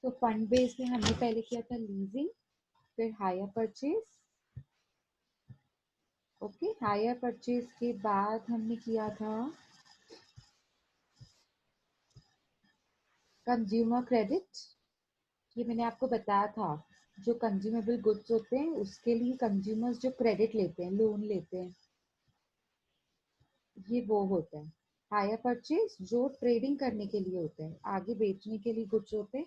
तो fund based में हमने पहले किया था लीजिंग, फिर hire purchase. Okay, hire purchase के बाद हमने किया था कंज्यूमर क्रेडिट। ये मैंने आपको बताया था, जो कंज्यूमेबल गुड्स होते हैं उसके लिए कंज्यूमर्स जो क्रेडिट लेते हैं, लोन लेते हैं, ये वो होता है। हायर परचेज जो ट्रेडिंग करने के लिए होते हैं, आगे बेचने के लिए गुड्स होते हैं।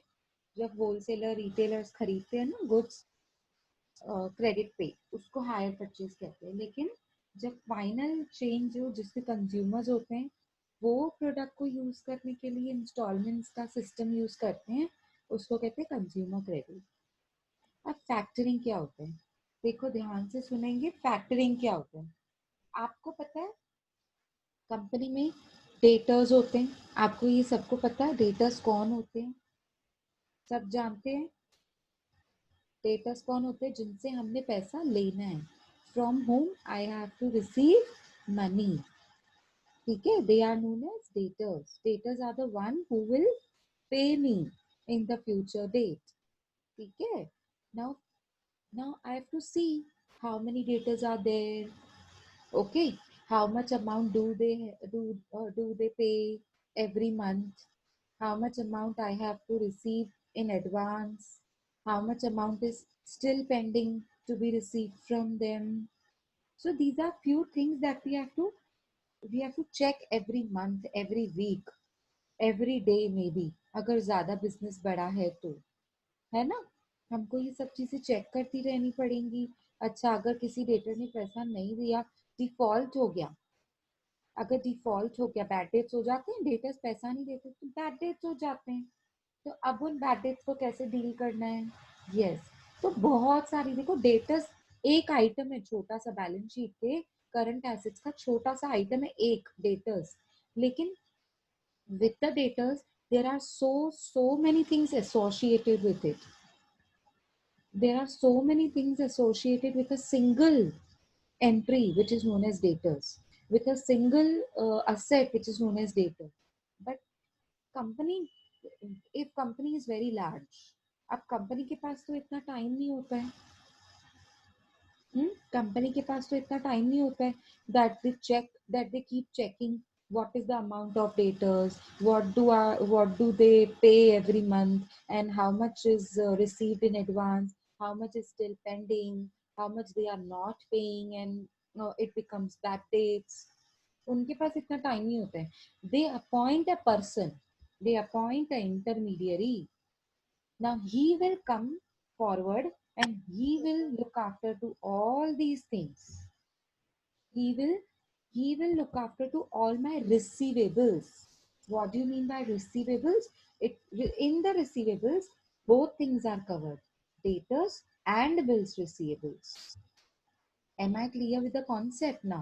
जब होलसेलर रिटेलर्स खरीदते हैं ना गुड्स क्रेडिट पे, उसको हायर परचेज कहते हैं। लेकिन जब फाइनल चेन जो जिसके कंज्यूमर्स होते हैं, वो प्रोडक्ट को यूज करने के लिए इंस्टॉलमेंट्स का सिस्टम यूज करते हैं, उसको कहते हैं कंज्यूमर क्रेडिट। अब फैक्टरिंग क्या होता है? देखो ध्यान से सुनेंगे, फैक्टरिंग क्या होता है। आपको पता है कंपनी में डेटर्स होते हैं, आपको ये सबको पता है डेटर्स कौन होते हैं? सब जानते हैं डेटर्स कौन होते हैं? जिनसे हमने पैसा लेना है, from home I have to receive money. ठीक है, they are known as debtors. Debtors are the one who will pay me in the future date. ठीक है, now now I have to see how many debtors are there. Okay, how much amount do they pay every month? How much amount I have to receive in advance? How much amount is still pending to be received from them? So these are few things that we have to check every month, every week, every day maybe, अगर ज्यादा business बड़ा है तो, है ना? हमको ये सब चीजें चेक करती रहनी पड़ेंगी। अच्छा, अगर किसी डेटर ने पैसा नहीं दिया, डिफॉल्ट हो गया, अगर डिफॉल्ट हो गया, बैड डेट्स हो जाते हैं, डेटर्स पैसा नहीं देते तो बैड डेट्स हो जाते हैं। तो अब उन बैड डेट्स को कैसे डील करना है? यस, तो बहुत सारी, देखो डेटर्स एक आइटम है छोटा सा बैलेंस शीट के करंट एसेट्स का, छोटा सा आइटम है एक डेटर्स। लेकिन with the debtors there are so many things associated with it. There are so many things associated with a single entry which is known as debtors, with a single asset which is known as debtor. But company, if company is very large, अब company के पास तो इतना time नहीं होता है। Company के पास तो इतना टाइम नहीं होता है that they keep checking what is the amount of daters, what do they pay every month, and how much is received in advance, how much is still pending, how much they are not paying, and it becomes back dates. उनके पास इतना time नहीं होता है। they appoint a person, they appoint an intermediary. Now he will come forward and he will look after to all these things. He will he will look after to all my receivables. What do you mean by receivables? In the receivables, both things are covered, debtors and bills receivables. Am I clear with the concept now?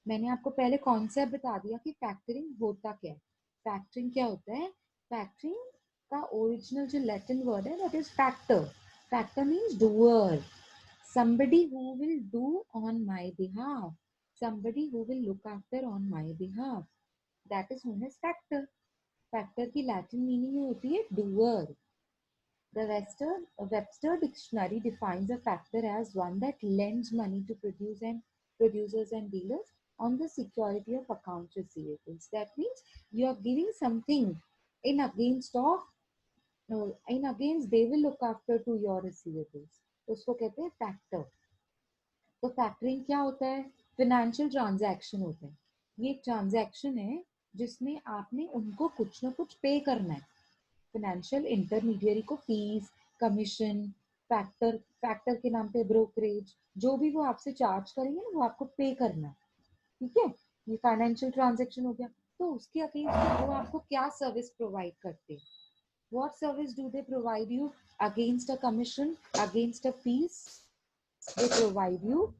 मैंने आपको पहले concept बता दिया कि factoring होता क्या है। Factoring क्या होता है? फैक्टरिंग का ओरिजिनल जो लैटिन वर्ड है that is factor. Factor means doer, somebody who will do on my behalf, somebody who will look after on my behalf, that is known as factor. Factor की Latin meaning होती है doer. The Webster Dictionary defines a factor as one that lends money to producers and dealers on the security of account receivables. That means you are giving something in against of no, in against they will look after to your receivables. उसको कहते हैं factor. तो factoring क्या होता है? Financial transaction होते हैं। ये एक ट्रांजैक्शन है जिसमें आपने उनको कुछ ना कुछ पे करना है। फाइनेंशियल इंटरमीडियरी को फीस, कमीशन, फैक्टर के नाम पे ब्रोकरेज, जो भी वो आपसे चार्ज करेंगे ना, वो आपको पे करना है। ठीक है, ये फाइनेंशियल ट्रांजेक्शन हो गया। तो उसके अगेंस्ट वो आपको क्या सर्विस प्रोवाइड करते हैं? What service do they provide you against a commission, against a fees? They provide you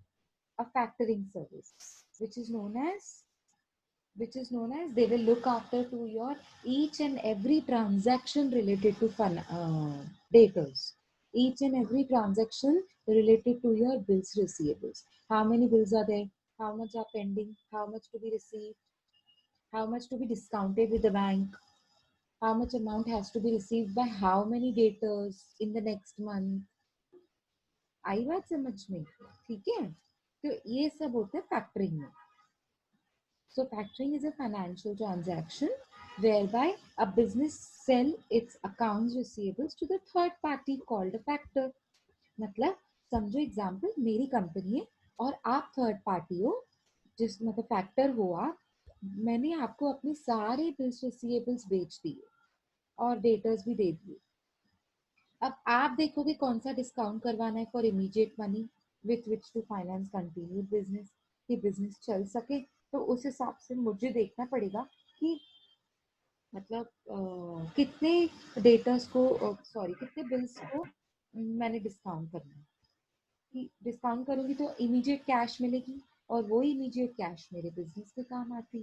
a factoring service, which is known as they will look after to your each and every transaction related to debtors, each and every transaction related to your bills receivables. How many bills are there, how much are pending, how much to be received, how much to be discounted with the bank, how much amount has to be received by how many daters in the next month. आई बात समझ में? ठीक है, तो ये सब होता है फैक्टरिंग में. So factoring is a financial transaction whereby a business sell its accounts receivables to the third party called a factor. मतलब समझो एग्जाम्पल, मेरी कंपनी है और आप थर्ड पार्टी हो, जिस मतलब फैक्टर हो आप. मैंने आपको अपने सारे बिल्स रिसीवेबल्स बेच दिए और डेटर्स भी दे दिए. अब आप देखोगे कौन सा डिस्काउंट करवाना है for immediate money with which to finance continue business, कि बिजनेस चल सके. तो उस हिसाब से मुझे देखना पड़ेगा कि मतलब कितने डेटर्स को, सॉरी कितने बिल्स को मैंने डिस्काउंट करना है. कि डिस्काउंट करूंगी तो इमीडिएट कैश मिलेगी और वो इमीडिएट कैश मेरे बिजनेस पे काम आती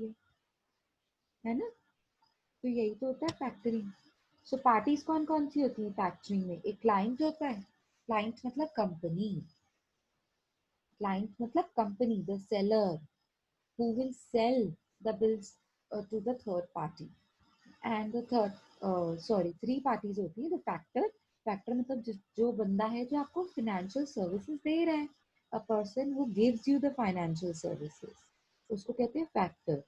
है ना. तो यही तो होता है फैक्टरिंग. सो पार्टीज कौन कौन सी होती है फैक्टरिंग में? एक क्लाइंट होता है. क्लाइंट मतलब कंपनी. क्लाइंट मतलब company, the seller who will sell the bills to the third party. And the third, sorry, three parties होती है. The factor, factor मतलब जो बंदा है जो आपको financial services दे रहा है, a person who gives you the financial services, उसको कहते हैं factor.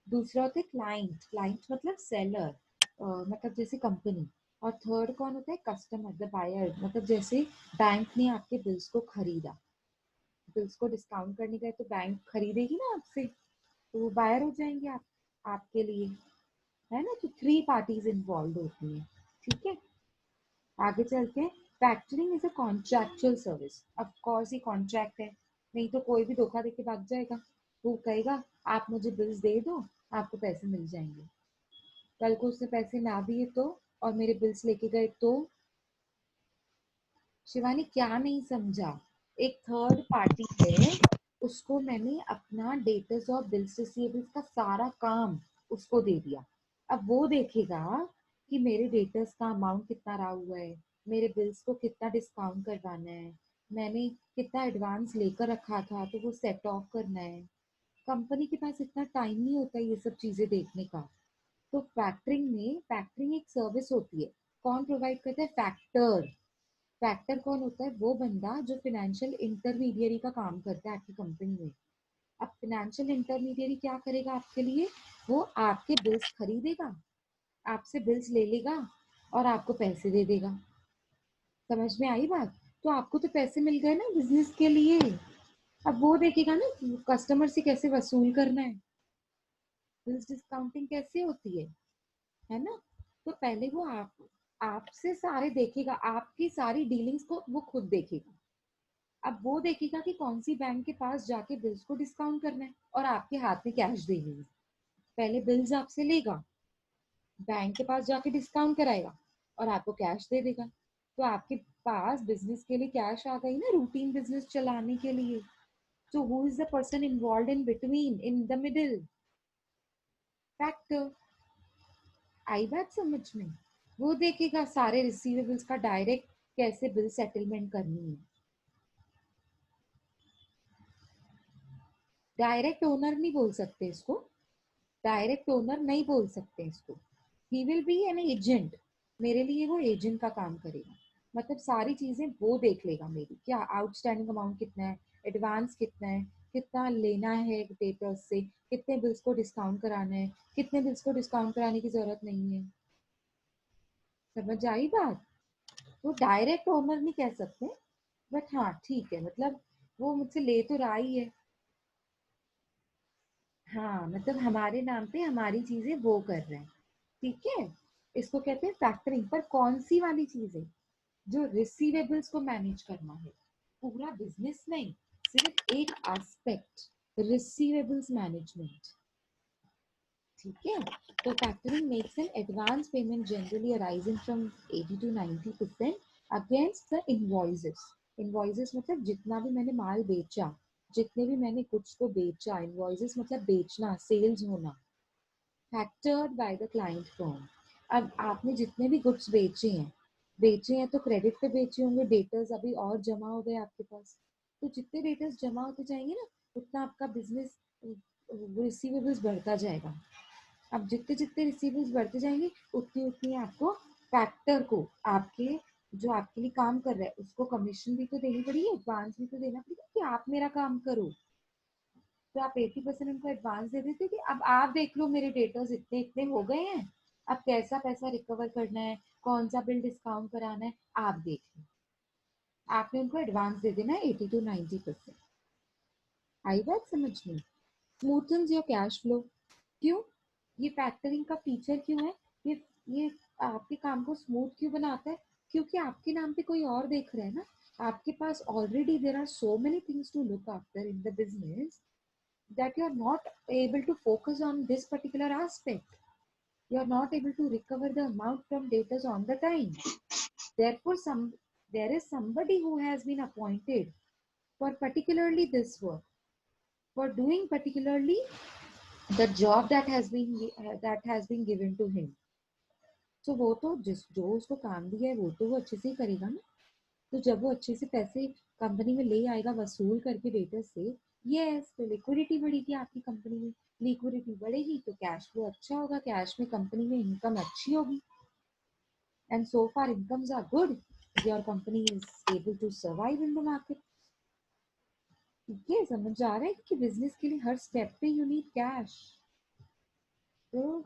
दूसरा होता है क्लाइंट. क्लाइंट मतलब सेलर, मतलब जैसे कंपनी. और थर्ड कौन होता है? Customer, the buyer. मतलब जैसे बैंक ने आपके बिल्स को खरीदा, बिल्स को डिस्काउंट करने का है तो बैंक खरीदेगी ना आपसे, तो वो बायर हो जाएंगे आपके लिए, है ना. तो थ्री पार्टीज इन्वॉल्व होती हैं. ठीक है, आगे चलते हैं. Factoring is a contractual service. Of course ये कॉन्ट्रैक्ट है, नहीं तो कोई भी धोखा देके भाग जाएगा. वो कहेगा आप मुझे बिल्स दे दो, आपको पैसे मिल जाएंगे. कल को उसने पैसे ना दिए तो, और मेरे बिल्स लेके गए तो. शिवानी क्या नहीं समझा? एक थर्ड पार्टी है, उसको मैंने अपना डेटर्स और बिल्स रिसीवेबल्स का सारा काम उसको दे दिया. अब वो देखेगा कि मेरे डेटर्स का अमाउंट कितना रहा हुआ है, मेरे बिल्स को कितना डिस्काउंट करवाना है, मैंने कितना एडवांस लेकर रखा था तो वो सेट ऑफ करना है. कंपनी के पास इतना टाइम नहीं होता ये सब चीजें देखने का. तो फैक्टरिंग में, फैक्टरिंग एक सर्विस होती है. कौन प्रोवाइड करता है? फैक्टर. फैक्टर कौन होता है? वो बंदा जो फाइनेंशियल इंटरमीडियरी का काम करता है आपकी कंपनी में. अब फाइनेंशियल इंटरमीडियरी क्या करेगा आपके लिए? वो आपके बिल्स खरीदेगा, आपसे बिल्स ले लेगा और आपको पैसे दे देगा. समझ में आई बात? तो आपको तो पैसे मिल गए ना बिजनेस के लिए. अब वो देखेगा ना कस्टमर से कैसे वसूल करना है, बिल्स डिस्काउंटिंग कैसे होती है ना. तो पहले वो आपसे सारे देखेगा, आपकी सारी डीलिंग्स को वो खुद देखेगा. अब वो देखेगा कि कौन सी बैंक के पास जाके बिल्स को डिस्काउंट करना है और आपके हाथ में कैश देगी. पहले बिल्स आपसे लेगा, बैंक के पास जाके डिस्काउंट कराएगा और आपको कैश दे देगा. तो आपके पास बिजनेस के लिए कैश आ गई ना, रूटीन बिजनेस चलाने के लिए. तो who is the person involve in between, in the middle? Factor. आई बात समझ में? वो देखेगा सारे रिसीवेबल्स का डायरेक्ट कैसे बिल सेटलमेंट करनी है. डायरेक्ट ओनर नहीं बोल सकते इसको, डायरेक्ट ओनर नहीं बोल सकते इसको. He will be an agent. मेरे लिए वो एजेंट का काम करेगा. मतलब सारी चीजें वो देख लेगा, मेरी क्या आउटस्टैंडिंग अमाउंट कितना है, एडवांस कितना है, कितना लेना है डेटर्स से, कितने बिल्स को डिस्काउंट कराना है, कितने बिल्स को डिस्काउंट कराने की जरूरत नहीं है. समझ आई बात? वो डायरेक्ट ओनर नहीं कह सकते, बट हाँ ठीक है, मतलब वो मुझसे ले तो रहा ही है. हाँ मतलब हमारे नाम पे हमारी चीजें वो कर रहे हैं. ठीक है, इसको कहते हैं फैक्टरिंग. पर कौन सी वाली चीजें? जो रिसीवेबल्स को मैनेज करना है, पूरा बिजनेस नहीं, सिर्फ एक एस्पेक्ट, रिसीवेबल्स मैनेजमेंट. ठीक है. तो factoring makes an advance payment generally arising from 80 to 90% against the invoices. Invoices मतलब जितना भी मैंने माल बेचा, जितने भी मैंने कुछ को बेचा. इनवॉइसेस मतलब बेचना, सेल्स होना. Factored by the client firm. अब आपने जितने भी गुड्स बेचे हैं तो क्रेडिट पे बेचे होंगे. डेटर्स अभी और जमा हो गए आपके पास. तो जितने डेटर्स जमा होते जाएंगे ना, उतना आपका बिजनेस रिसीवेबल्स बढ़ता जाएगा. अब जितने जितने रिसीवेबल्स बढ़ते जाएंगे उतनी उतनी आपको फैक्टर को, आपके जो आपके लिए काम कर रहा है उसको कमीशन भी तो देनी पड़ेगी, एडवांस भी तो देना पड़ेगा कि आप मेरा काम करो। तो आप 80% उनको एडवांस दे देते कि अब आप देख लो मेरे डेटर्स इतने इतने हो गए हैं, अब कैसा पैसा रिकवर करना है, कौन सा बिल डिस्काउंट कराना है, आप देख लो। आपने उनको एडवांस दे देना है 80 to 90%। आई बात समझ में? स्मूथन्स योर कैश फ्लो। क्यों? ये फैक्टरिंग का फीचर क्यों है? ये आपके काम को स्मूथ क्यों बनाता है? क्योंकि आपके नाम पे कोई और देख रहा है ना। आपके पास already there are so many things to look after in the business that you are not able to focus on this particular aspect. You are not able to recover the amount from debtors on the time. Therefore, there is somebody who has been appointed for particularly this work, for doing particularly the job that has been given to him. So वो तो जो उसको काम दिया है वो तो वो अच्छे से ही करेगा ना। तो जब वो अच्छे से पैसे कंपनी में ले आएगा वसूल करके डेटर से, यस, तो लिक्विडिटी बढ़ेगी आपकी कंपनी में। लिक्विडिटी बढ़ेगी तो कैश फ्लो अच्छा होगा, कैश में कंपनी में इनकम अच्छी होगी। And so far incomes are good, your company is able to survive in the market. ठीक है, समझ आ रहा है कि बिजनेस के लिए हर स्टेप पे यू नीड कैश। तो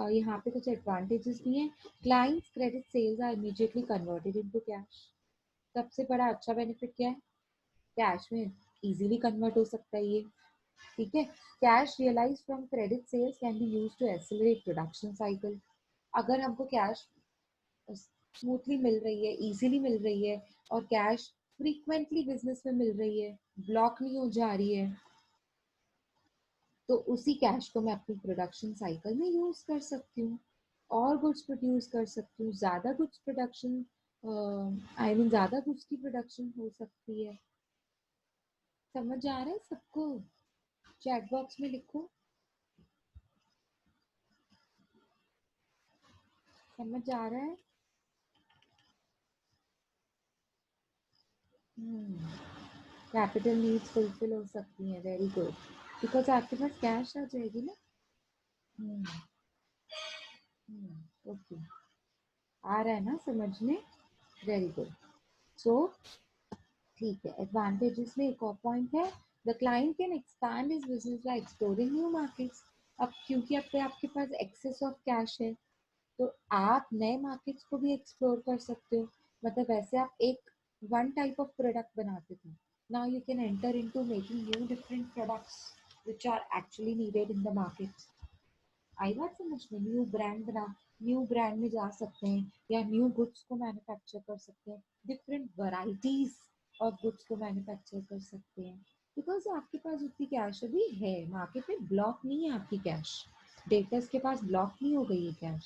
यहाँ पे कुछ एडवांटेजेस भी हैं। Clients credit sales are immediately converted into cash. सबसे बड़ा अच्छा बेनिफिट क्या है? कैश में इजीली कन्वर्ट हो सकता है ये। ठीक है, cash realise from credit sales can be used to accelerate production cycle. अगर हमको कैश स्मूथली मिल रही है, इजीली मिल रही है, और कैश फ्रीक्वेंटली बिजनेस में मिल रही है, ब्लॉक नहीं हो जा रही है, तो उसी कैश को मैं अपनी प्रोडक्शन साइकिल में यूज कर सकती हूँ, और गुड्स प्रोड्यूस कर सकती हूँ, ज्यादा गुड्स प्रोडक्शन, आई मीन ज्यादा गुड्स की प्रोडक्शन हो सकती है। समझ आ रहा है सबको? चैट बॉक्स में लिखो, समझ आ रहा है? कैपिटल नीड्स फुलफिल हो सकती हैं, वेरी गुड, बिकॉज आपके पास कैश आ जाएगी ना। ओके, आ रहा है ना समझ में? Very good. सो ठीक है, एडवांटेजेस में एक और पॉइंट है, the client can expand his business by exploring new markets. अब क्योंकि अब पे आपके पास एक्सेस ऑफ कैश है, तो आप नए मार्केट्स को भी एक्सप्लोर कर सकते हो। मतलब वैसे आप एक वन टाइप ऑफ प्रोडक्ट बनाते थे, now you can enter into making new different products which are actually needed in the market. आई बात समझ में? न्यू ब्रांड में जा सकते हैं, या न्यू गुड्स को मैन्युफैक्चर कर सकते हैं, डिफरेंट वैरायटीज ऑफ गुड्स को मैन्युफैक्चर कर सकते हैं, बिकॉज आपके पास उतनी कैश अभी है, मार्केट में ब्लॉक नहीं है आपकी कैश, डेटर्स के पास ब्लॉक नहीं हो गई है कैश।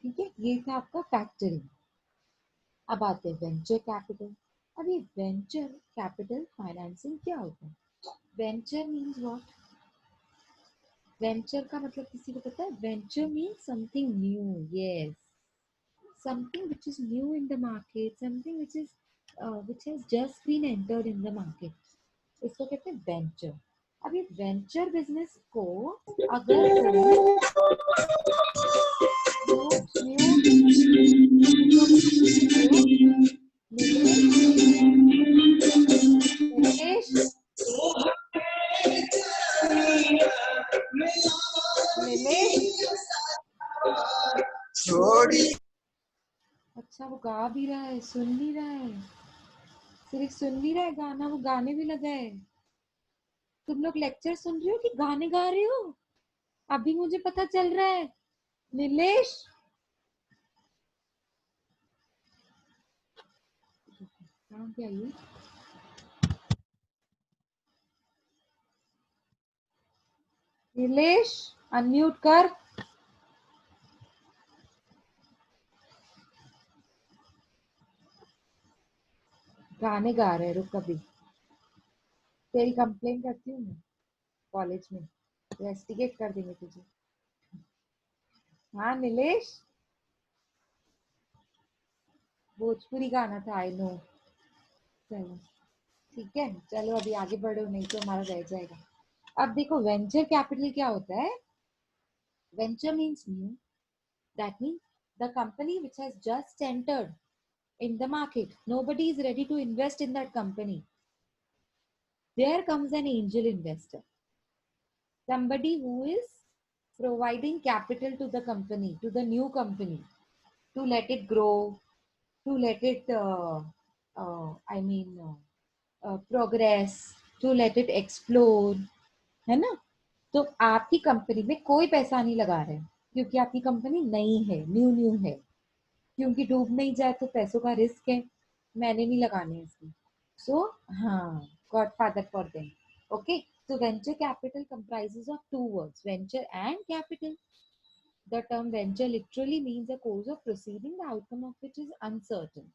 ठीक है, ये था आपका फैक्टरिंग। अब आते हैं वेंचर कैपिटल। अब ये वेंचर कैपिटल फाइनेंसिंग क्या होता है? Venture means what? वेंचर का मतलब किसी को पता है? Venture means something new, yes, something which is new in the market, something which is which has just been entered in the market, इसको कहते हैं वेंचर। अब ये वेंचर बिजनेस को अगर कोई निलेश, अच्छा वो गा भी रहा है, सुन नहीं रहा है, सिर्फ सुन नहीं रहा है गाना, वो गाने भी लगा है। तुम लोग लेक्चर सुन रहे हो कि गाने गा रहे हो? अभी मुझे पता चल रहा है। नीलेश, कहाँ पे आई? नीलेश, अनम्यूट कर। गाने गा रहे, रुक अभी, तेरी कंप्लेन करती हूँ मैं कॉलेज में, इन्वेस्टिगेट कर देंगे तुझे। हाँ नीलेश, भोजपुरी गाना था, आई नो। चलो ठीक है, चलो अभी आगे बढ़ो, नहीं तो हमारा रह जाएगा। अब देखो वेंचर कैपिटल क्या होता है? Venture means new. That means the company which has just entered in the market. Nobody is ready to invest in that company. There comes an angel investor, somebody who is providing capital to the company, to the new company, to let it grow, to let it, progress, to let it explore, है ना? तो आपकी company में कोई पैसा नहीं लगा रहे, क्योंकि आपकी कंपनी नई है, न्यू न्यू है, क्योंकि डूब नहीं जाए तो पैसों का रिस्क है, मैंने नहीं लगाने इसमें. सो हाँ, godfather for them. Okay, so venture capital comprises of two words, venture and capital. The term venture literally means a course of proceeding, the outcome of which is uncertain.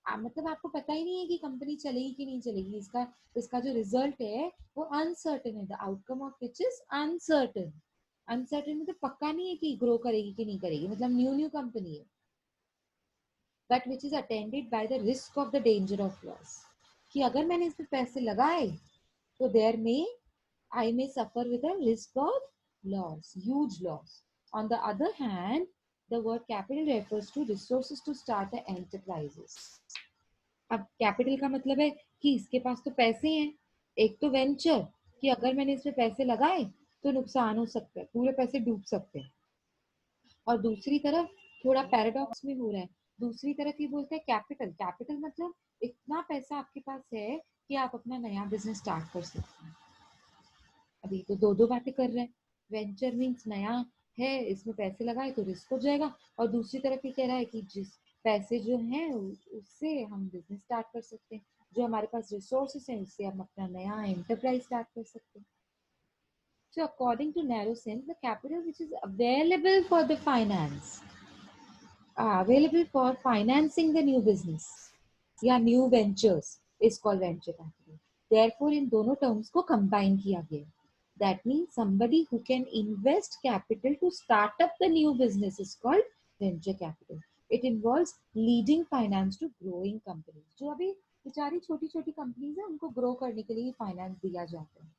मतलब आपको पता ही नहीं है कि कंपनी चलेगी कि नहीं चलेगी, इसका इसका जो रिजल्ट है वो अनसर्टेन है. The outcome of which is uncertain. Uncertain मतलब पक्का नहीं है कि ग्रो करेगी कि नहीं करेगी, मतलब न्यू न्यू कंपनी है, but which is attended by the risk of the danger of loss. कि अगर मैंने इस पे पैसे लगाए तो देयर में I may suffer with a risk of loss, huge loss. On the other hand, the word capital refers to resources to start the enterprises. अब कैपिटल का मतलब है कि इसके पास तो पैसे हैं. एक तो वेंचर, कि अगर मैंने इसमें पैसे लगाए तो नुकसान हो सकता है, पूरे पैसे डूब सकते हैं. और दूसरी तरफ थोड़ा पैराडॉक्स में हो रहा है, दूसरी तरफ ये बोलते हैं कैपिटल. कैपिटल मतलब इतना पैसा आपके पास है कि आप अपना नया बिजनेस स्टार्ट कर सकते हैं. अभी तो दो दो बातें कर रहे हैं. वेंचर मीन्स नया है, इसमें पैसे लगाए तो रिस्क हो जाएगा, और दूसरी तरफ ये कह रहा है कि जिस पैसे जो हैं उससे हम बिजनेस स्टार्ट कर सकते हैं, जो हमारे पास रिसोर्सेस हैं उससे हम अपना नया एंटरप्राइज स्टार्ट कर सकते हैं. So according to narrow sense, the capital which is available for the finance, available for financing the new business या new ventures is called venture capital. Therefore इन दोनों terms को combine किया गया. That means somebody who can invest capital to start up the new business is called venture capital. It involves leading finance to growing companies. जो अभी बेचारी छोटी छोटी companies है उनको ग्रो करने के लिए फाइनेंस दिया जाता है.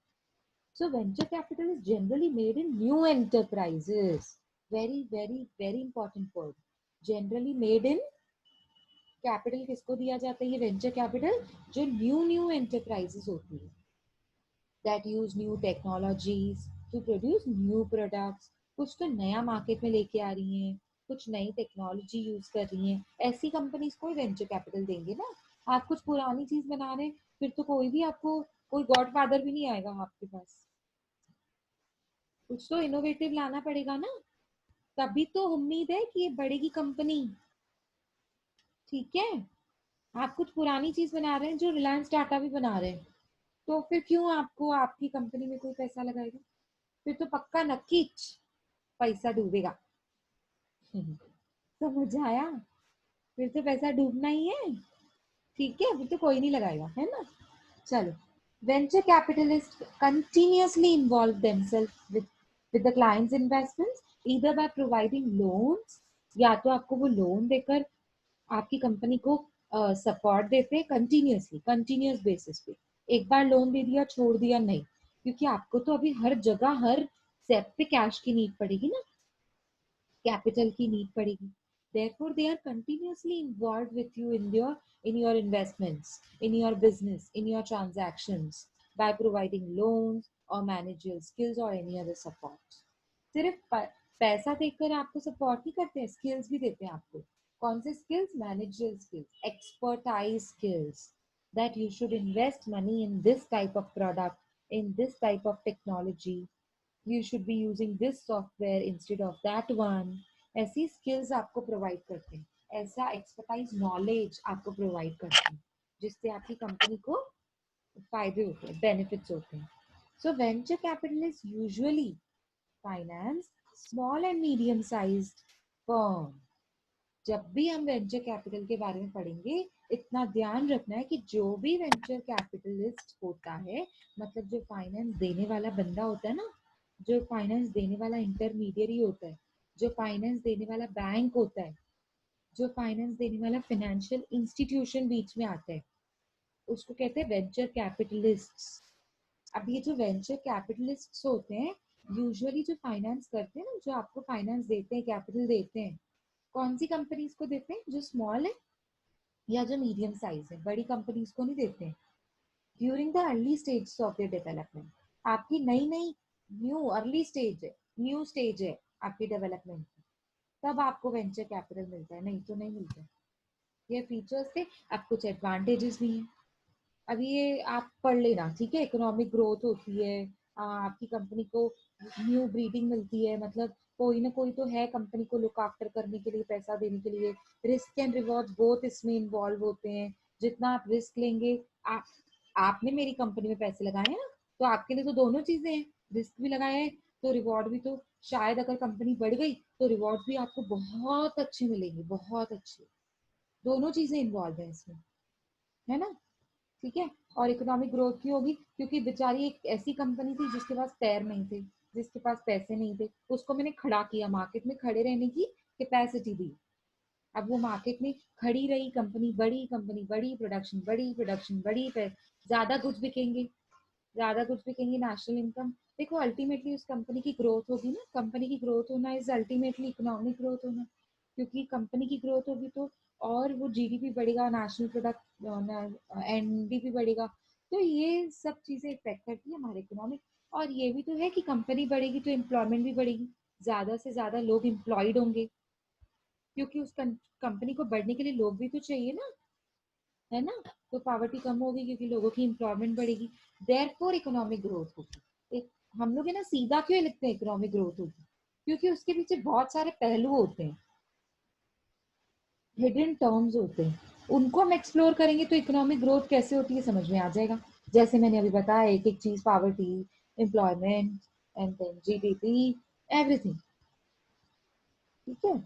So venture capital is generally made in new enterprises. Very, very, very important word. Generally made in capital किसको दिया जाता है? ये वेंचर कैपिटल जो न्यू न्यू एंटरप्राइजेस होती है, that use new technologies to produce new products. कुछ तो नया मार्केट में लेके आ रही हैं, कुछ नई टेक्नोलॉजी यूज कर रही हैं, ऐसी कंपनीज को वेंचर कैपिटल देंगे ना. आप कुछ पुरानी चीज बना रहे हैं, फिर तो कोई भी आपको, कोई गॉड फादर भी नहीं आएगा आपके पास. कुछ तो इनोवेटिव लाना पड़ेगा ना, तभी तो उम्मीद है कि ये बढ़ेगी कंपनी. ठीक है, आप कुछ पुरानी चीज बना रहे हैं जो रिलायंस टाटा भी बना रहे हैं, तो फिर क्यों आपको आपकी कंपनी में कोई पैसा लगाएगा? फिर तो पक्का नक्की पैसा डूबेगा. समझ आया? फिर तो पैसा डूबना ही है. ठीक है, फिर तो कोई नहीं लगाएगा, है ना? चलो, venture capitalists continuously involve themselves with the client's investments either by providing loans, या तो आपको वो लोन देकर आपकी कंपनी को सपोर्ट देते हैं कंटिन्यूसली, कंटिन्यूस बेसिस पे. एक बार लोन दे दिया छोड़ दिया नहीं, क्योंकि आपको तो अभी हर जगह हर स्टेप पे कैश की नीड पड़ेगी ना, कैपिटल की नीड पड़ेगी. Therefore, they are continuously involved with you in your investments, in your business, in your transactions, by providing loans or managerial skills or any other support. सिर्फ पैसा देकर आपको सपोर्ट नहीं करते हैं, स्किल्स भी देते हैं आपको. कौन से skills? Managerial skills, expertise skills, that you should invest money in this type of product, in this type of technology, you should be using this software instead of that one. ऐसी skills आपको provide करते हैं, ऐसा expertise knowledge आपको provide करते हैं, जिससे आपकी कंपनी को फायदे होते हैं, बेनिफिट्स होते हैं. So venture capitalist usually finance small and medium sized firm. जब भी हम वेंचर कैपिटल के बारे में पढ़ेंगे, इतना ध्यान रखना है कि जो भी वेंचर कैपिटलिस्ट होता है, मतलब जो फाइनेंस देने वाला बंदा होता है ना, जो फाइनेंस देने वाला इंटरमीडियरी होता है, जो फाइनेंस देने वाला बैंक होता है, जो फाइनेंस देने वाला फाइनेंशियल इंस्टीट्यूशन बीच में आता है, उसको कहते हैं वेंचर कैपिटलिस्ट्स. अब ये जो वेंचर कैपिटलिस्ट्स होते हैं, यूजुअली जो फाइनेंस करते हैं ना, जो आपको फाइनेंस देते हैं, कैपिटल देते हैं, कौन सी कंपनीज को देते हैं? जो स्मॉल है या जो मीडियम साइज है, बड़ी कंपनीज को नहीं देते हैं। During the early stage of the development, आपकी नई नई न्यू अर्ली स्टेज है, न्यू स्टेज है आपकी डेवलपमेंट की, तब आपको वेंचर कैपिटल मिलता है, नहीं तो नहीं मिलता। ये फीचर्स थे। अब कुछ एडवांटेजेस भी हैं। अभी ये आप पढ़ लेना, ठीक है? इकोनॉमिक ग्रोथ होती है, आपकी कंपनी को न्यू ब्रीडिंग मिलती है, मतलब कोई ना कोई तो है कंपनी को लुक आफ्टर करने के लिए, पैसा देने के लिए। रिस्क एंड रिवॉर्ड बोथ इसमें इन्वॉल्व होते हैं। जितना आप रिस्क लेंगे, आप आपने मेरी कंपनी में पैसे लगाए हैं ना, तो आपके लिए तो दोनों चीजें हैं, रिस्क भी लगाया है तो रिवॉर्ड भी। तो शायद अगर कंपनी बढ़ गई तो रिवॉर्ड भी आपको बहुत अच्छे मिलेंगे, बहुत अच्छे। दोनों चीजें इन्वॉल्व है इसमें, है ना? ठीक है। और इकोनॉमिक ग्रोथ की होगी क्योंकि बेचारी एक ऐसी कंपनी थी जिसके पास पैर नहीं थे, जिसके पास पैसे नहीं थे, उसको मैंने खड़ा किया, मार्केट में खड़े रहने की कैपेसिटी दी। अब वो मार्केट में खड़ी रही, कंपनी बड़ी, प्रोडक्शन बड़ी, ज्यादा गुड्स बिकेंगे, ज्यादा कुछ भी कहेंगे, नेशनल इनकम। देखो अल्टीमेटली उस कंपनी की ग्रोथ होगी ना, कंपनी की ग्रोथ होना इज अल्टीमेटली इकोनॉमिक ग्रोथ होना, क्योंकि कंपनी की ग्रोथ होगी तो और वो जीडीपी बढ़ेगा, नेशनल प्रोडक्ट एनडीपी बढ़ेगा। तो ये सब चीजें इफेक्ट करती है हमारे इकोनॉमिक। और ये भी तो है कि कंपनी बढ़ेगी तो एम्प्लॉयमेंट भी बढ़ेगी, ज्यादा से ज्यादा लोग एम्प्लॉयड होंगे, क्योंकि उस कंपनी को बढ़ने के लिए लोग भी तो चाहिए ना, है ना? तो पॉवर्टी कम होगी क्योंकि लोगों की एम्प्लॉयमेंट बढ़ेगी, देयरफॉर इकोनॉमिक ग्रोथ होगी। एक हम लोग है ना सीधा क्यों लिखते हैं इकोनॉमिक ग्रोथ होगी, क्योंकि उसके पीछे बहुत सारे पहलू होते हैं, हिडन टर्म्स होते हैं। उनको हम एक्सप्लोर करेंगे तो इकोनॉमिक ग्रोथ कैसे होती है समझ में आ जाएगा। जैसे मैंने अभी बताया, एक एक चीज, poverty, employment, and then GDP, everything. ठीक है,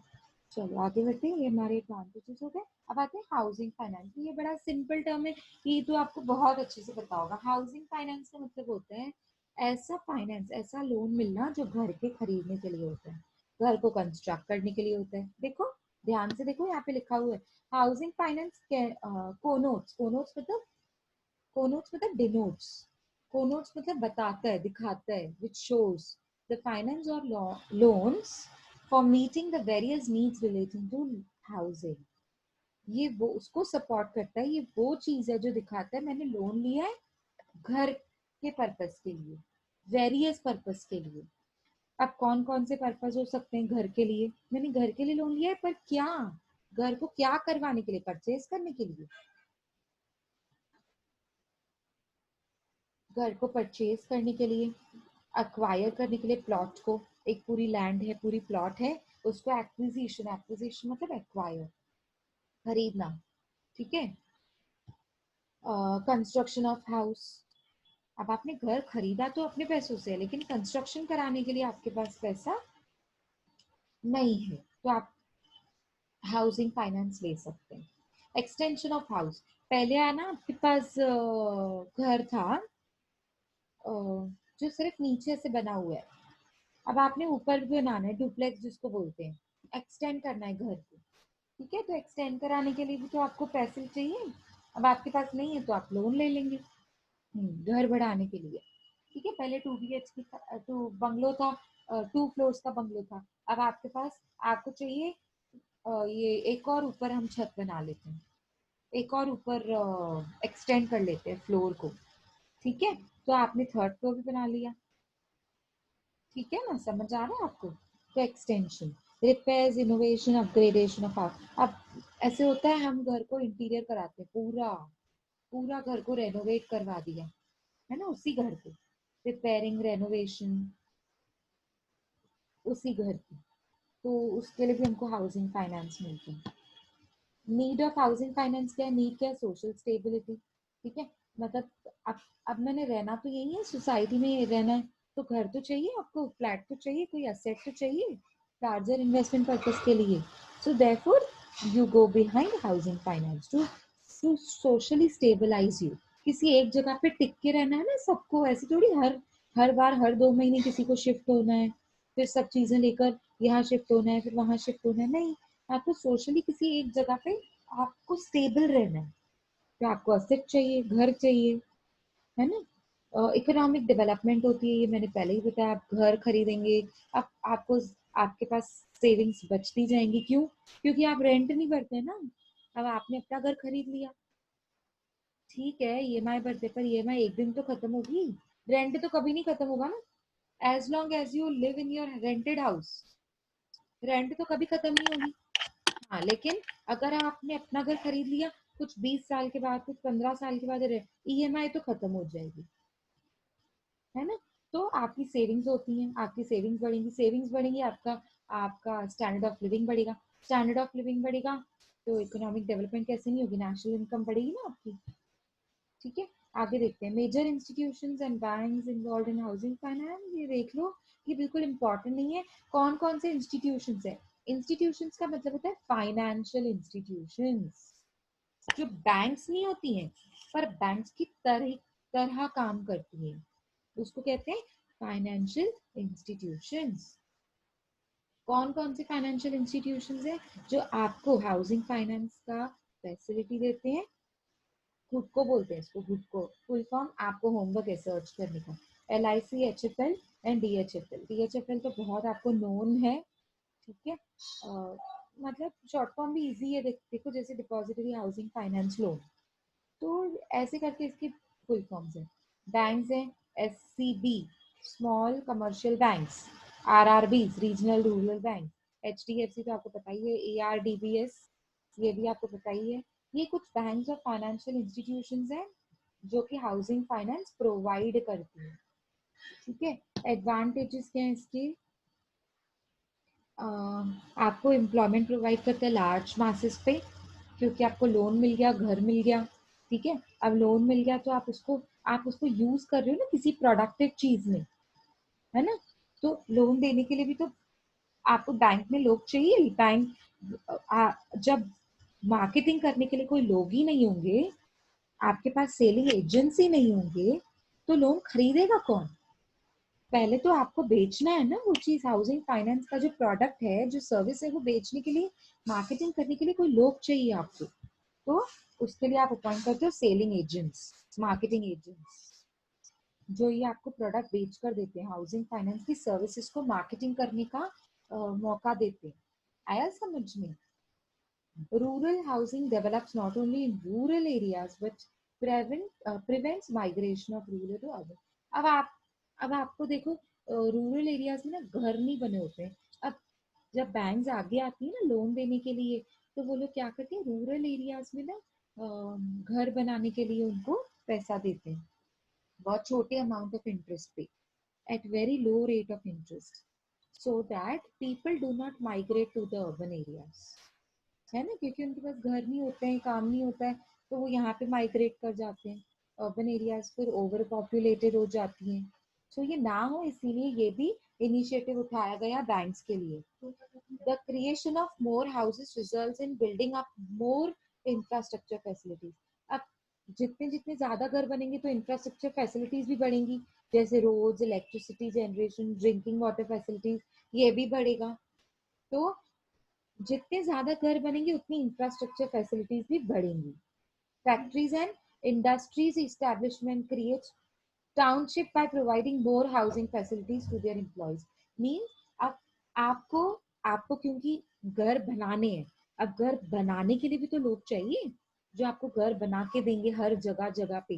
चलो आगे बढ़ते हैं। ये हमारे एडवांटेजेस हो गए। अब आते हैं हाउसिंग फाइनेंस। ये बड़ा सिंपल टर्म है, ये तो आपको बहुत अच्छे से पता होगा। हाउसिंग फाइनेंस का मतलब होता है ऐसा फाइनेंस, ऐसा लोन मिलना जो घर के खरीदने के लिए होता है, घर को कंस्ट्रक्ट करने के लिए होता है। देखो ध्यान से देखो, यहाँ पे लिखा हुआ है हाउसिंग फाइनेंस कोनोट्स। कोनोट्स मतलब डिनोट्स, कोनोट्स मतलब बताता है, दिखाता है, विच शोज द फाइनेंस और loans for meeting the various needs relating to housing. ये वो उसको सपोर्ट करता है, ये वो चीज है जो दिखाता है मैंने लोन लिया है घर के पर्पस के लिए, वेरियस पर्पस के लिए। अब कौन कौन से पर्पस हो सकते हैं घर के लिए? मैंने घर के लिए लोन लिया है, पर क्या? घर को क्या करवाने के लिए? परचेज करने के लिए? घर को परचेज करने के लिए, अक्वायर करने के लिए, प्लॉट को, एक पूरी लैंड है, पूरी प्लॉट है, उसको एक्विजिशन, एक्विजिशन मतलब एक्वायर, खरीदना। ठीक है। कंस्ट्रक्शन ऑफ हाउस, अब आपने घर खरीदा तो अपने पैसों से, लेकिन कंस्ट्रक्शन कराने के लिए आपके पास पैसा नहीं है, तो आप हाउसिंग फाइनेंस ले सकते हैं। एक्सटेंशन ऑफ हाउस, पहले आना आपके पास घर था जो सिर्फ नीचे से बना हुआ है, अब आपने ऊपर भी बनाना है, डुप्लेक्स जिसको बोलते हैं, एक्सटेंड करना है घर को। ठीक है, तो एक्सटेंड कराने के लिए भी तो आपको पैसे चाहिए। अब आपके पास नहीं है तो आप लोन ले लेंगे घर बढ़ाने के लिए। ठीक है, पहले 2 BH की टू बंगलो था, 2 फ्लोर्स का बंगलो था। अब आपके पास, आपको चाहिए ये एक और ऊपर हम छत बना लेते हैं, एक और ऊपर एक्सटेंड कर लेते हैं फ्लोर को। ठीक है, तो आपने 3rd फ्लोर भी बना लिया। ठीक है ना, समझ आ रहा है आपको? तो extension, repairs, innovation, upgradation of house. अब ऐसे होता है हम घर को इंटीरियर कराते हैं, पूरा पूरा घर को रेनोवेट करवा दिया, है ना, उसी घर को, रिपेयरिंग, रेनोवेशन, उसी घर की। तो उसके लिए भी हमको हाउसिंग फाइनेंस मिलती है। नीड ऑफ हाउसिंग फाइनेंस क्या है? नीड क्या है? Social stability. ठीक है, मतलब अब अब मैंने रहना तो यही है, सोसाइटी में रहना है, तो घर तो चाहिए आपको, फ्लैट तो चाहिए, कोई असेट तो चाहिए लार्जर इन्वेस्टमेंट पर्पज के लिए। So therefore you go behind housing finance to to socially stabilise you. किसी एक जगह पे टिक के रहना है ना सबको, ऐसे थोड़ी हर हर बार हर 2 महीने किसी को शिफ्ट होना है, फिर सब चीजें लेकर यहाँ शिफ्ट होना है, फिर वहां शिफ्ट होना है, नहीं। आपको सोशली किसी एक जगह पे आपको स्टेबल रहना है, तो आपको असेट चाहिए, घर चाहिए, है ना? इकोनॉमिक डेवलपमेंट होती है, ये मैंने पहले ही बताया। आप घर खरीदेंगे, आप आपको आपके पास सेविंग्स बचती जाएंगी। क्यों? क्योंकि आप रेंट नहीं भरते ना। अब आपने अपना घर खरीद लिया, ठीक है, ईएमआई भरते, पर ईएमआई एक दिन तो खत्म होगी। रेंट तो कभी नहीं खत्म होगा ना, as long as you live in your rented house, rent तो कभी खत्म नहीं होगी। हाँ, लेकिन अगर आपने अपना घर खरीद लिया, कुछ 20 साल के बाद, कुछ 15 साल के बाद ईएमआई तो खत्म हो जाएगी, है ना। तो आपकी सेविंग्स होती हैं, आपकी सेविंग्स बढ़ेंगी, सेविंग्स बढ़ेंगी, आपका आपका स्टैंडर्ड ऑफ लिविंग बढ़ेगा, स्टैंडर्ड ऑफ लिविंग बढ़ेगा तो इकोनॉमिक डेवलपमेंट कैसे नहीं होगी, नेशनल इनकम बढ़ेगी ना आपकी। ठीक है, आगे देखते हैं। Major institutions and banks involve in housing finance, ये देख लो, ये बिल्कुल इंपॉर्टेंट नहीं है। कौन कौन से इंस्टीट्यूशंस है? इंस्टीट्यूशंस का मतलब होता है फाइनेंशियल इंस्टीट्यूशंस, जो बैंक्स नहीं होती हैं पर बैंक्स की तरह तरह काम करती हैं, उसको कहते हैं फाइनेंशियल इंस्टीट्यूशंस। कौन कौन से फाइनेंशियल इंस्टीट्यूशंस हैं जो आपको हाउसिंग फाइनेंस का फैसिलिटी देते हैं? खुद को बोलते हैं इसको, खुद को, फुल फॉर्म आपको होमवर्क है सर्च करने का। LIC, HFL and DHFL। DHFL तो बहुत आपको नोन है, ठीक है। मतलब शॉर्ट फॉर्म भी इजी है, देखो जैसे डिपॉजिटरी हाउसिंग फाइनेंस लोन, तो ऐसे करके इसकी फुल फॉर्म्स है। बैंक्स हैं, SCB, small commercial banks, RRB, regional rural bank, HDFC तो आपको पता ही है, ARDBS, ये भी आपको पता ही है। ये कुछ बैंक्स और फाइनेंशियल इंस्टीट्यूशंस हैं जो कि हाउसिंग फाइनेंस प्रोवाइड करती हैं, ठीक है। एडवांटेजेस क्या है इसके? आपको एम्प्लॉयमेंट प्रोवाइड करता है लार्ज मासेस पे, क्योंकि आपको लोन मिल गया, घर मिल गया, ठीक है। अब लोन मिल गया तो आप उसको यूज कर रहे हो ना किसी प्रोडक्टिव चीज में, है ना। तो लोन देने के लिए भी तो आपको बैंक में लोग चाहिए। जब मार्केटिंग करने के लिए कोई लोग ही नहीं होंगे, आपके पास सेलिंग एजेंसी नहीं होंगे, तो लोन खरीदेगा कौन? पहले तो आपको बेचना है ना वो चीज। हाउसिंग फाइनेंस का जो प्रोडक्ट है, जो सर्विस है, वो बेचने के लिए, मार्केटिंग करने के लिए कोई लोग चाहिए आपको। तो उसके लिए आप अपॉइंट करते हो सेलिंग एजेंट्स, मार्केटिंग एजेंट्स, जो ये आपको प्रोडक्ट बेच कर देते हैं, हाउसिंग फाइनेंस की सर्विसेज को मार्केटिंग करने का मौका देते हैं। आया समझ में? Rural housing develops not only in rural areas but prevents migration of rural to urban. अब आप अब आपको देखो, रूरल एरियाज में ना घर नहीं बने होते हैं। अब जब बैंक्स आगे आती है ना लोन देने के लिए, तो वो लोग क्या करते हैं, रूरल एरियाज में ना घर बनाने के लिए उनको पैसा देते हैं, बहुत छोटे अमाउंट ऑफ इंटरेस्ट पे, at very low rate of interest, so that people do not migrate to the urban areas, है ना, क्योंकि उनके पास घर नहीं होते हैं, काम नहीं होता है, तो वो यहाँ पे माइग्रेट कर जाते हैं। अर्बन एरियाज फिर ओवर पॉपुलेटेड हो जाती हैं। सो ये ना हो, इसीलिए ये भी इनिशिएटिव उठाया गया बैंक्स के लिए। The creation of more houses results in building up more infrastructure facilities. अब जितने जितने ज्यादा घर बनेंगे तो इंफ्रास्ट्रक्चर फैसिलिटीज भी बढ़ेंगी, जैसे roads, electricity generation, drinking water facilities, ये भी बढ़ेगा। तो जितने ज्यादा घर बनेंगे उतनी इंफ्रास्ट्रक्चर फैसिलिटीज भी बढ़ेंगी। Factories and industries establishment creates township by providing more housing facilities to their employees. Mean अब आपको आपको क्योंकि घर बनाने हैं, अब घर बनाने के लिए भी तो लोग चाहिए जो आपको घर बना के देंगे हर जगह जगह पे।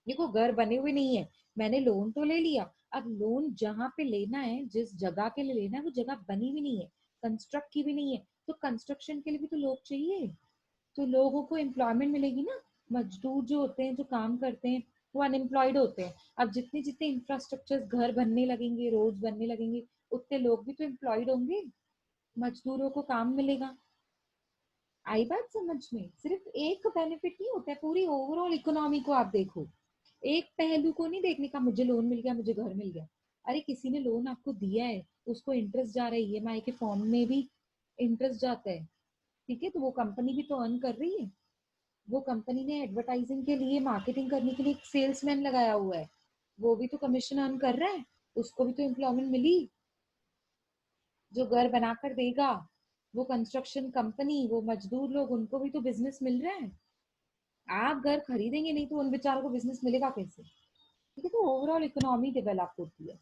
देखो घर बने हुए नहीं है, मैंने लोन तो ले लिया, अब लोन जहाँ पे लेना है, जिस जगह के लिए लेना है, वो जगह बनी भी नहीं है, कंस्ट्रक्ट की भी नहीं है, तो कंस्ट्रक्शन के लिए भी तो लोग चाहिए, तो लोगों को एम्प्लॉयमेंट मिलेगी ना। मजदूर जो होते हैं, जो काम करते हैं, वो अनएम्प्लॉयड होते हैं। अब जितने जितने इंफ्रास्ट्रक्चर, घर बनने लगेंगे, रोड बनने लगेंगे, उतने लोग भी तो एम्प्लॉयड होंगे, मजदूरों को काम मिलेगा। आई बात समझ में? सिर्फ एक बेनिफिट नहीं होता है, पूरी ओवरऑल इकोनॉमी को आप देखो, एक पहलू को नहीं देखने का, मुझे लोन मिल गया, मुझे घर मिल गया। अरे किसी ने लोन आपको दिया है, उसको इंटरेस्ट जा रहा है, ईएमआई के फॉर्म में भी इंटरेस्ट जाता है, ठीक है, तो वो कंपनी भी तो अर्न कर रही है। वो कंपनी ने एडवर्टाइजिंग के लिए, मार्केटिंग करने के लिए एक सेल्समैन लगाया हुआ है, वो भी तो कमीशन अर्न कर रहा है, उसको भी तो एम्प्लॉयमेंट मिली। जो घर बनाकर देगा, वो कंस्ट्रक्शन कंपनी, वो मजदूर लोग, उनको भी तो बिजनेस मिल रहा है। आप घर खरीदेंगे नहीं तो उन बेचारों को बिजनेस मिलेगा कैसे? ठीक है, तो ओवरऑल इकोनॉमी डेवलप होती है।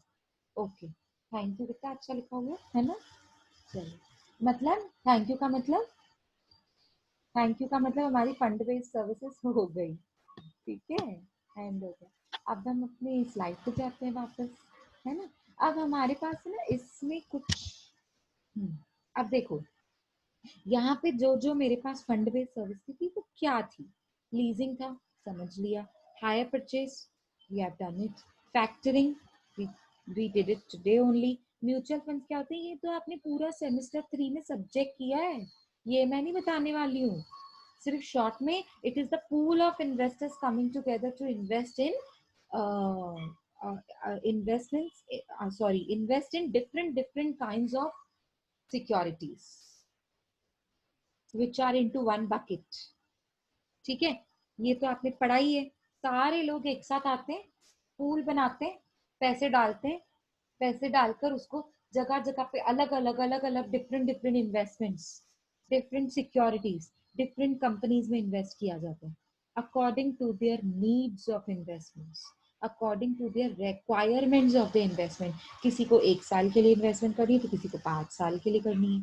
ओके, थैंक यू कितना अच्छा लिखा हुआ है ना। चलिए, मतलब थैंक यू का मतलब, थैंक यू का मतलब हमारी फंड बेस्ड सर्विसेज हो गई। ठीक है, एंड हो गया। अब हम अपनी स्लाइड पे जाते हैं वापस, है ना। अब हमारे पास है ना इसमें कुछ, अब देखो यहाँ पे जो जो मेरे पास फंड बेस्ड सर्विस थी वो क्या थी। लीजिंग था, समझ लिया। Hire purchase, we have done it. Factoring, we did it today only. Mutual fund क्या होते हैं, ये तो आपने पूरा सेमेस्टर 3 में सब्जेक्ट किया है, ये मैं नहीं बताने वाली हूँ। सिर्फ शॉर्ट में, it is the pool of investors coming together to invest in investments, sorry, invest in different kinds of securities which are into one bucket। ठीक है, ये तो आपने पढ़ा ही है। सारे लोग एक साथ आते हैं, पूल बनाते हैं, पैसे डालते हैं, पैसे डालकर उसको जगह जगह पे अलग अलग different different investments, different securities, different companies में इन्वेस्ट किया जाता है according to their needs of investments, according to their requirements of the investment. किसी को 1 साल के लिए इन्वेस्टमेंट करनी है तो किसी को 5 साल के लिए करनी है,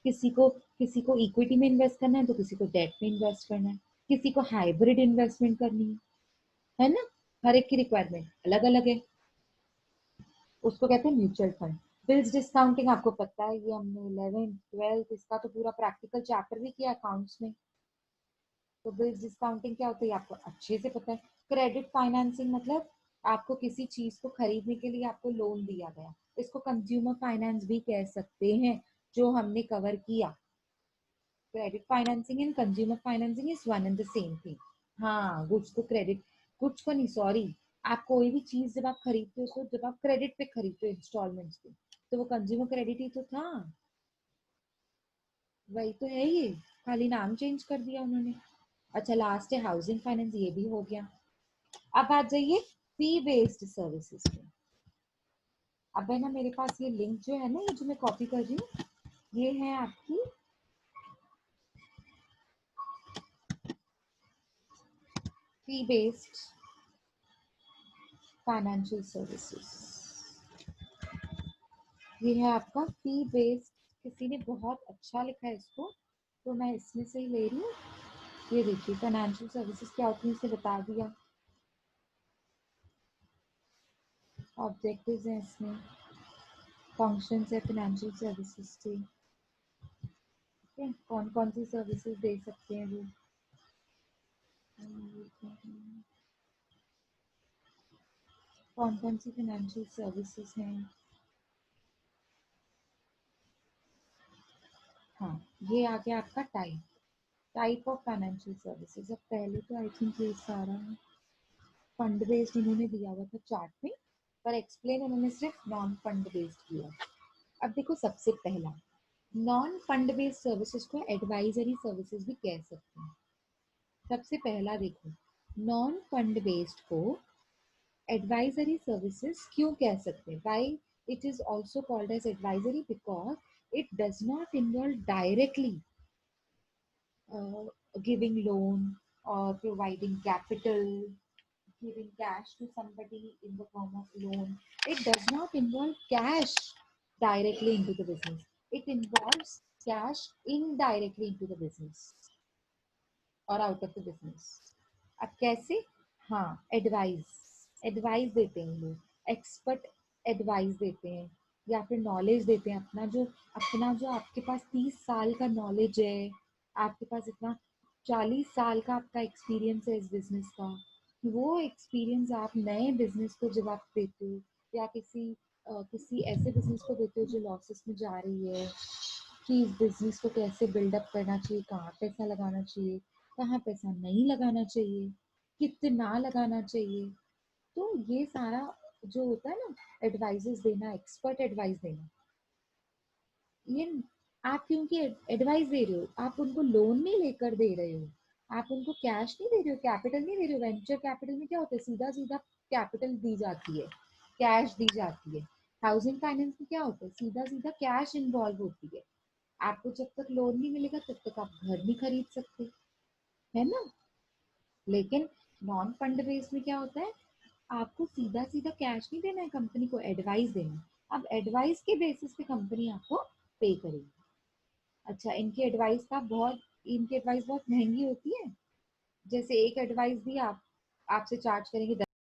किसी को इक्विटी में इन्वेस्ट करना है तो किसी को डेट में इन्वेस्ट करना है, किसी को हाइब्रिड इन्वेस्टमेंट करनी है ना। हर एक की रिक्वायरमेंट अलग अलग है, उसको कहते हैं म्यूचुअल फंड। बिल्स डिस्काउंटिंग आपको पता है, ये हमने 11th 12th इसका तो पूरा प्रैक्टिकल चैप्टर भी किया अकाउंट्स में। तो बिल्स डिस्काउंटिंग क्या होता है आपको अच्छे से पता है। क्रेडिट फाइनेंसिंग मतलब आपको किसी चीज को खरीदने के लिए आपको लोन दिया गया, इसको कंज्यूमर फाइनेंस भी कह सकते हैं, जो हमने कवर किया। Credit financing and consumer financing is one and the same thing. हाँ, गुड्स को क्रेडिट, गुड्स को नहीं, सॉरी, आप कोई भी चीज जब आप खरीदते हो तो जब आप क्रेडिट पे खरीदते हो इंस्टॉलमेंट्स पे, तो वो कंज्यूमर क्रेडिट ही तो था। वही तो है ये, खाली नाम चेंज कर दिया उन्होंने। अच्छा, लास्ट है हाउसिंग फाइनेंस, ये भी हो गया। अब आ जाइए फी बेस्ड सर्विसेज पे। अब है ना मेरे पास ये लिंक जो है ना, ये जो मैं कॉपी कर रही हूँ, ये है आपकी फी बेस्ड फाइनेंशियल सर्विसेज। ये है आपका फी बेस्ड, किसी ने बहुत अच्छा लिखा है इसको, तो मैं इसमें से ही ले रही हूँ। ये देखिए फाइनेंशियल सर्विसेज क्या होती है, इसे बता दिया। ऑब्जेक्टिव्स हैं इसमें, फंक्शंस है फाइनेंशियल सर्विसेज के, ठीक है, कौन कौन सी सर्विसेज दे सकते हैं वो। कौन कौन सी फाइनेंशियल सर्विसेज हैं। हाँ, ये आ गया आपका type, type of financial services. अब पहले तो आई थिंक ये सारा फंड बेस्ड उन्होंने दिया हुआ था चार्ट में, पर एक्सप्लेन उन्होंने सिर्फ नॉन फंड बेस्ड किया। अब देखो सबसे पहला, नॉन फंड बेस्ड सर्विसेज को एडवाइजरी सर्विसेज भी कह सकते हैं। सबसे पहला देखो, नॉन फंड बेस्ड को एडवाइजरी सर्विसेज क्यों कह सकते हैं, why it is also called as advisory, because it does not involve directly giving loan or providing capital, giving cash to somebody in the form of loan. It does not involve cash directly into the business. It involves cash indirectly into the business और out of the business. अब कैसे, हाँ, advice, advice देते हैं लोग, expert advice देते हैं, या फिर नॉलेज देते हैं। अपना जो आपके पास 30 साल का नॉलेज है, आपके पास इतना 40 साल का आपका एक्सपीरियंस है इस बिजनेस का, वो एक्सपीरियंस आप नए बिजनेस को जब आप देते हो, या किसी ऐसे बिजनेस को देते हो जो लॉसेस में जा रही है, कि इस बिजनेस को कैसे बिल्डअप करना चाहिए, कहाँ पैसा लगाना चाहिए, कहाँ पैसा नहीं लगाना चाहिए, कितना लगाना चाहिए। तो ये सारा जो होता है ना, एडवाइजेस देना, एक्सपर्ट एडवाइस देना, ये आप क्योंकि एडवाइस दे रहे हो, आप उनको लोन नहीं लेकर दे रहे हो, आप उनको कैश नहीं दे रहे हो, कैपिटल नहीं दे रहे हो। वेंचर कैपिटल में क्या होता है, सीधा सीधा कैपिटल दी जाती है, कैश दी जाती है। हाउसिंग फाइनेंस में क्या होता है, सीधा सीधा कैश इन्वॉल्व होती है। आपको जब तक लोन नहीं मिलेगा तब तक आप घर नहीं खरीद सकते, है ना। लेकिन नॉन फंड बेस्ड में क्या होता है, आपको सीधा सीधा कैश नहीं देना है कंपनी को, एडवाइस देना है। अब एडवाइस के बेसिस पे कंपनी आपको पे करेगी। अच्छा, इनकी एडवाइस बहुत महंगी होती है। जैसे एक एडवाइस दी, आप आपसे चार्ज करेंगे